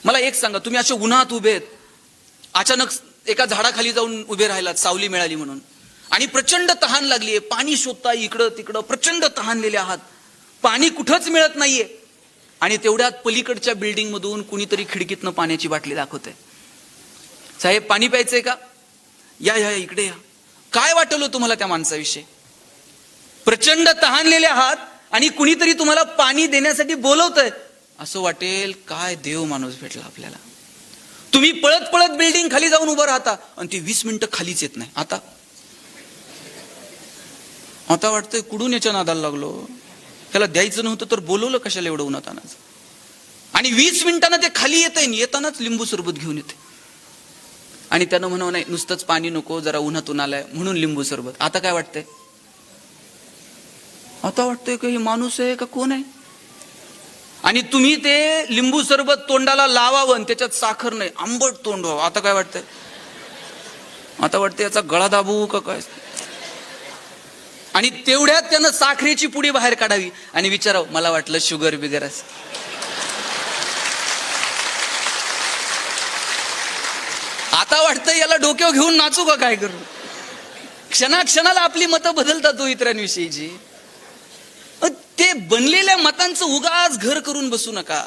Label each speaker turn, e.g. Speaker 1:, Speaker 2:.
Speaker 1: मला एक सांगा, तुम्ही असे उन्हात उभे आहेत, अचानक एका झाडाखाली जाऊन उभे राहिलात सावली मिळाली म्हणून, आणि प्रचंड तहान लागलीये, पाणी शोधता इकडं तिकडं, प्रचंड तहानलेले आहात, पाणी कुठंच मिळत नाहीये, आणि तेवढ्यात पलीकडच्या बिल्डिंग मधून कुणीतरी खिडकीतनं पाण्याची बाटली दाखवते. साहेब पाणी प्यायचंय का? या या इकडे या. काय वाटलं तुम्हाला त्या माणसाविषयी? प्रचंड तहानलेले आहात आणि कुणीतरी तुम्हाला पाणी देण्यासाठी बोलवतंय, असं वाटेल काय देव माणूस भेटला आपल्याला. तुम्ही पळत पळत बिल्डिंग खाली जाऊन उभं राहता आणि ती 20 मिनिटं खालीच येत नाही. आता वाटतंय कुठून याच्या नादाला लागलो, त्याला द्यायचं नव्हतं तर बोलवलं कशाला एवढं उन्हात आणायचं. आणि 20 मिनिटांना ते खाली येत आहे, येतानाच लिंबू सरबत घेऊन येते, आणि त्यानं म्हणावं नाही नुसतंच पाणी नको, जरा उन्हातून आलाय म्हणून लिंबू सरबत. आता काय वाटतंय? आता वाटतंय का हे माणूस आहे का कोण आहे? आणि तुम्ही ते लिंबू सरबत तोंडाला लावावं आणि त्याच्यात साखर नाही, आंबट तोंड व्हावं. आता काय वाटतंय? आता वाटतंय याचा गळा दाबू का काय. आणि तेवढ्यात त्यानं साखरेची पुडी बाहेर काढावी आणि विचारावं मला वाटलं शुगर बिगर असं. आता वाटतं याला डोक्यावर घेऊन नाचू का काय करू. क्षणाक्षणाला आपली मतं बदलतात हो इतरांविषयीची. ते बनलेल्या मतांचं उगाच घर करून बसू नका.